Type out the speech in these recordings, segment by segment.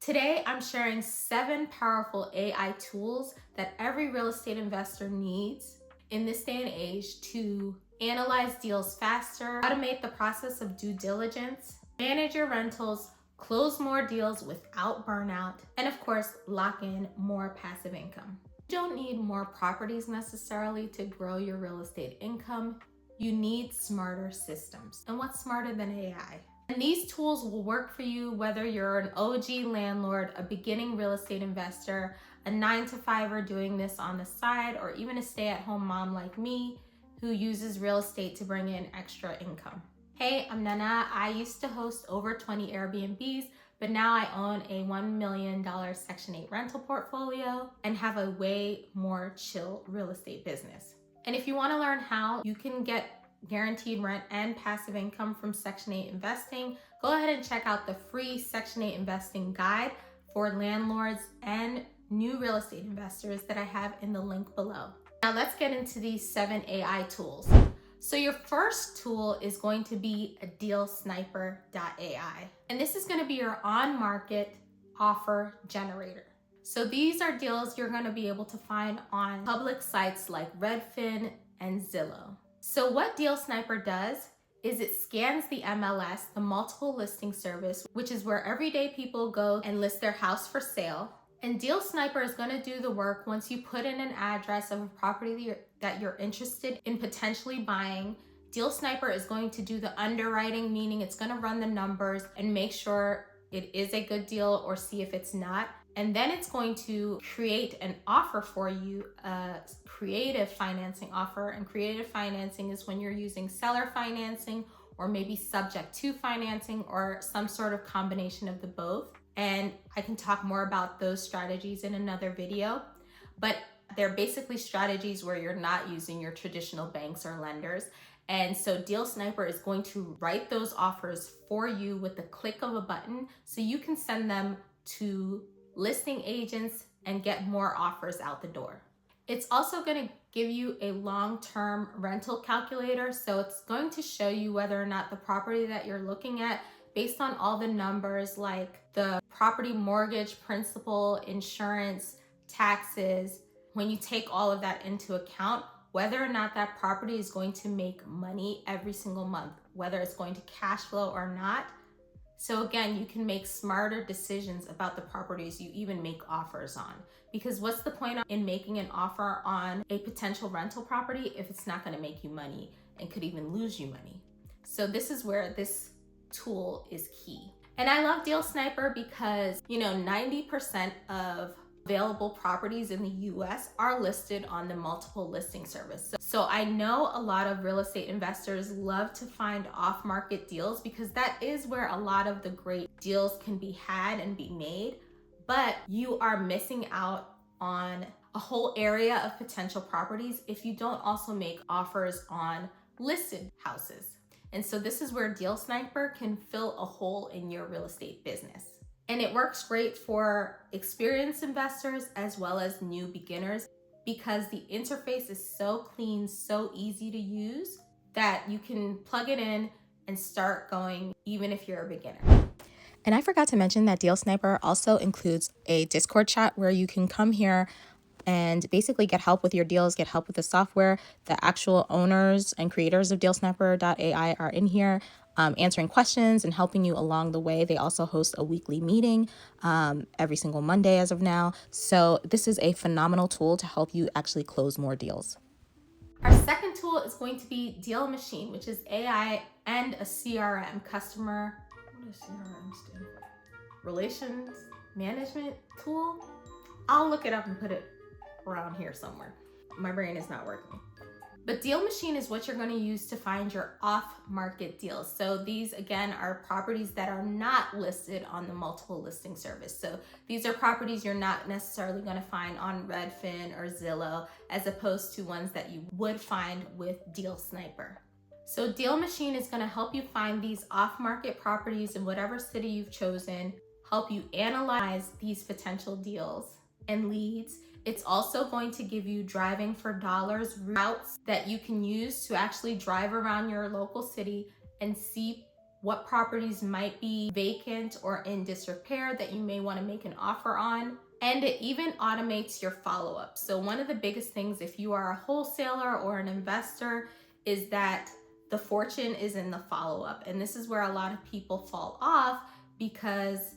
Today, I'm sharing 7 powerful AI tools that every real estate investor needs in this day and age to analyze deals faster, automate the process of due diligence, manage your rentals, close more deals without burnout, and of course, lock in more passive income. You don't need more properties necessarily to grow your real estate income. You need smarter systems. And what's smarter than AI? And these tools will work for you whether you're an OG landlord, a beginning real estate investor, a 9-to-5er doing this on the side, or even a stay-at-home mom like me who uses real estate to bring in extra income. Hey, I'm Nana. I used to host over 20 Airbnbs, but now I own a $1 million Section 8 rental portfolio and have a way more chill real estate business. And if you want to learn how you can get guaranteed rent and passive income from Section 8 investing, go ahead and check out the free Section 8 investing guide for landlords and new real estate investors that I have in the link below. Now let's get into these 7 AI tools. So your first tool is going to be a dealsniper.ai. And this is going to be your on-market offer generator. So these are deals you're going to be able to find on public sites like Redfin and Zillow. So what Deal Sniper does is it scans the MLS, the multiple listing service, which is where everyday people go and list their house for sale. And Deal Sniper is going to do the work once you put in an address of a property that you're interested in potentially buying. Deal Sniper is going to do the underwriting, meaning it's going to run the numbers and make sure it is a good deal or see if it's not. And then it's going to create an offer for you, a creative financing offer. And creative financing is when you're using seller financing or maybe subject to financing or some sort of combination of the both. And I can talk more about those strategies in another video, but they're basically strategies where you're not using your traditional banks or lenders. And so Deal Sniper is going to write those offers for you with the click of a button so you can send them to listing agents and get more offers out the door. It's also going to give you a long-term rental calculator. So it's going to show you whether or not the property that you're looking at, based on all the numbers like the property mortgage, principal, insurance, taxes, when you take all of that into account, whether or not that property is going to make money every single month, whether it's going to cash flow or not. So again, you can make smarter decisions about the properties you even make offers on. Because what's the point in making an offer on a potential rental property if it's not going to make you money and could even lose you money? So this is where this tool is key. And I love Deal Sniper because, 90% of available properties in the US are listed on the multiple listing service. So I know a lot of real estate investors love to find off-market deals because that is where a lot of the great deals can be had and be made, but you are missing out on a whole area of potential properties if you don't also make offers on listed houses. And so this is where Deal Sniper can fill a hole in your real estate business. And it works great for experienced investors as well as new beginners because the interface is so clean, so easy to use that you can plug it in and start going even if you're a beginner. And I forgot to mention that Deal Sniper also includes a Discord chat where you can come here and basically get help with your deals, get help with the software. The actual owners and creators of dealsniper.ai are in here answering questions and helping you along the way. They also host a weekly meeting every single Monday as of now. So this is a phenomenal tool to help you actually close more deals. Our second tool is going to be Deal Machine, which is AI and a CRM, what does CRM stand for? Relations management tool? I'll look it up and put it around here somewhere. My brain is not working. But Deal Machine is what you're going to use to find your off-market deals. So these, again, are properties that are not listed on the multiple listing service. So these are properties you're not necessarily going to find on Redfin or Zillow, as opposed to ones that you would find with Deal Sniper. So Deal Machine is going to help you find these off-market properties in whatever city you've chosen, help you analyze these potential deals and leads. It's also going to give you driving for dollars routes that you can use to actually drive around your local city and see what properties might be vacant or in disrepair that you may want to make an offer on. And it even automates your follow-up. So one of the biggest things if you are a wholesaler or an investor is that the fortune is in the follow-up. And this is where a lot of people fall off because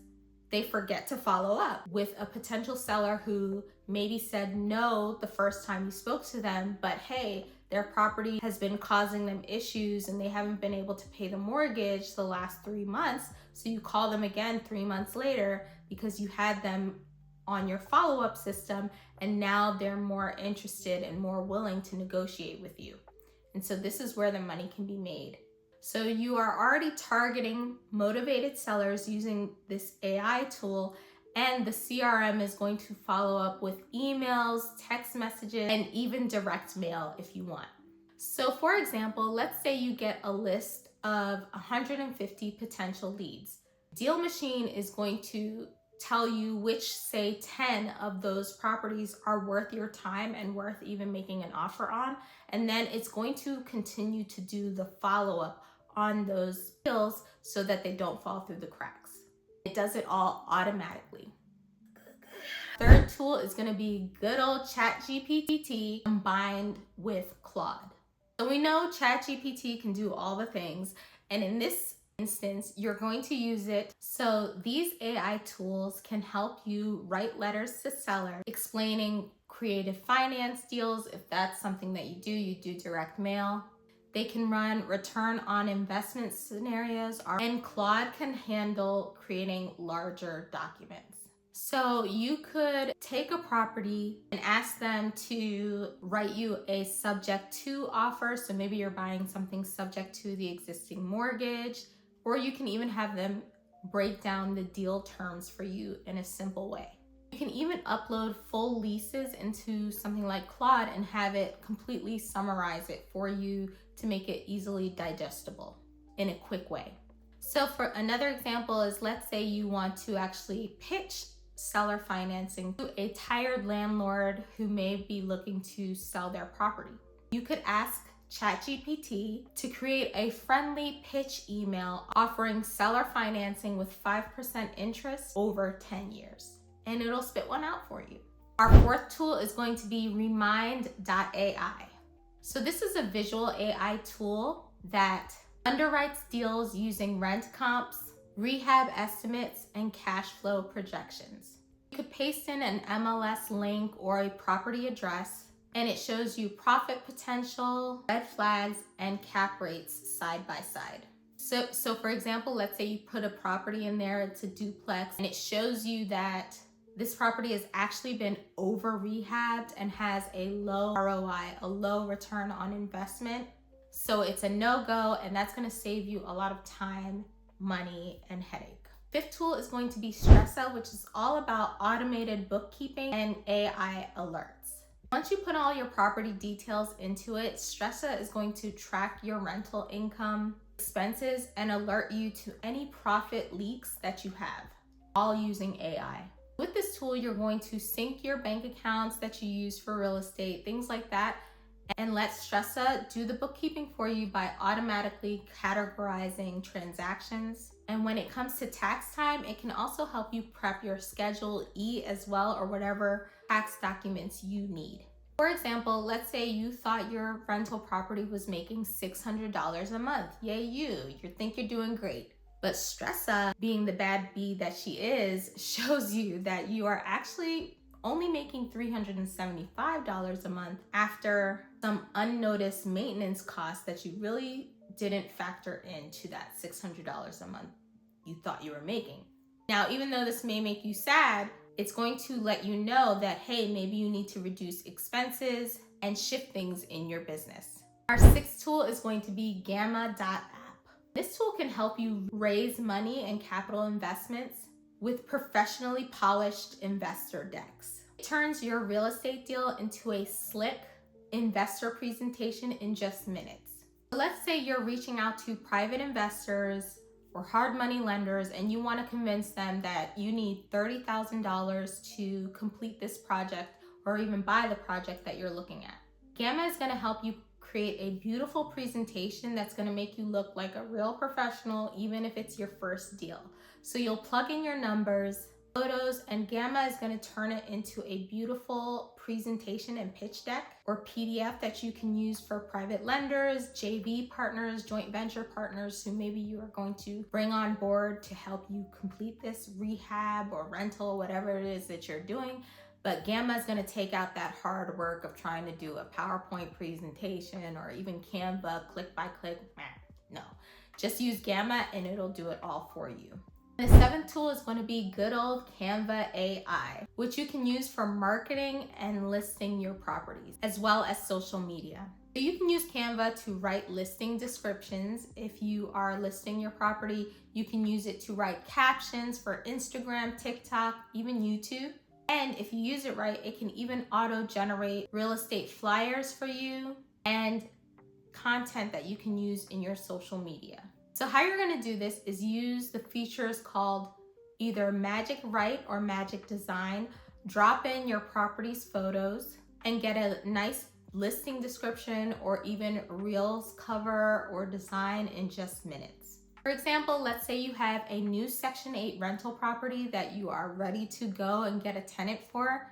they forget to follow up with a potential seller who maybe said no the first time you spoke to them, but hey, their property has been causing them issues and they haven't been able to pay the mortgage the last 3 months. So you call them again 3 months later because you had them on your follow-up system, and now they're more interested and more willing to negotiate with you. And so this is where the money can be made. So you are already targeting motivated sellers using this AI tool, and the CRM is going to follow up with emails, text messages, and even direct mail if you want. So for example, let's say you get a list of 150 potential leads. Deal Machine is going to tell you which, say, 10 of those properties are worth your time and worth even making an offer on. And then it's going to continue to do the follow-up on those deals so that they don't fall through the cracks. It does it all automatically. Third tool is going to be good old ChatGPT combined with Claude. So we know ChatGPT can do all the things, and in this instance, you're going to use it. So these AI tools can help you write letters to sellers explaining creative finance deals. If that's something that you do direct mail. They can run return on investment scenarios, and Claude can handle creating larger documents. So you could take a property and ask them to write you a subject to offer. So maybe you're buying something subject to the existing mortgage, or you can even have them break down the deal terms for you in a simple way. You can even upload full leases into something like Claude and have it completely summarize it for you to make it easily digestible in a quick way. So for another example is, let's say you want to actually pitch seller financing to a tired landlord who may be looking to sell their property. You could ask ChatGPT to create a friendly pitch email offering seller financing with 5% interest over 10 years, and it'll spit one out for you. Our fourth tool is going to be remind.ai. So this is a visual AI tool that underwrites deals using rent comps, rehab estimates, and cash flow projections. You could paste in an MLS link or a property address, and it shows you profit potential, red flags, and cap rates side by side. So for example, let's say you put a property in there, it's a duplex, and it shows you that this property has actually been over rehabbed and has a low ROI, a low return on investment. So it's a no-go, and that's going to save you a lot of time, money, and headache. Fifth tool is going to be Stressa, which is all about automated bookkeeping and AI alerts. Once you put all your property details into it, Stressa is going to track your rental income, expenses, and alert you to any profit leaks that you have, all using AI. With this tool, you're going to sync your bank accounts that you use for real estate, things like that, and let Stressa do the bookkeeping for you by automatically categorizing transactions. And when it comes to tax time, it can also help you prep your Schedule E as well, or whatever tax documents you need. For example, let's say you thought your rental property was making $600 a month. Yay you think you're doing great. But Stressa, being the bad bee that she is, shows you that you are actually only making $375 a month after some unnoticed maintenance costs that you really didn't factor into that $600 a month you thought you were making. Now, even though this may make you sad, it's going to let you know that, hey, maybe you need to reduce expenses and shift things in your business. Our sixth tool is going to be Gamma.app. This tool can help you raise money and capital investments with professionally polished investor decks. It turns your real estate deal into a slick investor presentation in just minutes. Let's say you're reaching out to private investors or hard money lenders and you want to convince them that you need $30,000 to complete this project or even buy the project that you're looking at. Gamma is going to help you create a beautiful presentation that's going to make you look like a real professional, even if it's your first deal. So you'll plug in your numbers, photos, and Gamma is going to turn it into a beautiful presentation and pitch deck or PDF that you can use for private lenders, JV partners, joint venture partners who maybe you are going to bring on board to help you complete this rehab or rental, whatever it is that you're doing. But Gamma is going to take out that hard work of trying to do a PowerPoint presentation or even Canva, click by click. No, just use Gamma and it'll do it all for you. The seventh tool is going to be good old Canva AI, which you can use for marketing and listing your properties, as well as social media. So you can use Canva to write listing descriptions. If you are listing your property, you can use it to write captions for Instagram, TikTok, even YouTube. And if you use it right, it can even auto-generate real estate flyers for you and content that you can use in your social media. So how you're going to do this is use the features called either Magic Write or Magic Design. Drop in your property's photos and get a nice listing description or even reels cover or design in just minutes. For example, let's say you have a new Section 8 rental property that you are ready to go and get a tenant for.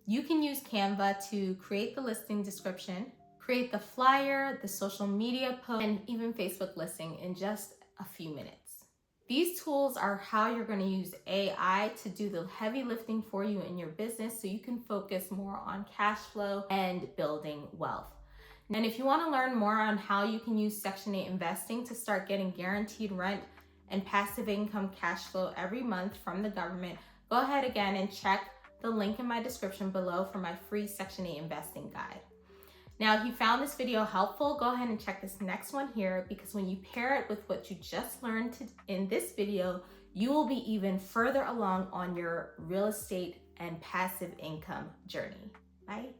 You can use Canva to create the listing description, create the flyer, the social media post, and even Facebook listing in just a few minutes. These tools are how you're going to use AI to do the heavy lifting for you in your business so you can focus more on cash flow and building wealth. And if you want to learn more on how you can use Section 8 investing to start getting guaranteed rent and passive income cash flow every month from the government, go ahead again and check the link in my description below for my free Section 8 investing guide. Now, if you found this video helpful, go ahead and check this next one here, because when you pair it with what you just learned in this video, you will be even further along on your real estate and passive income journey. Bye.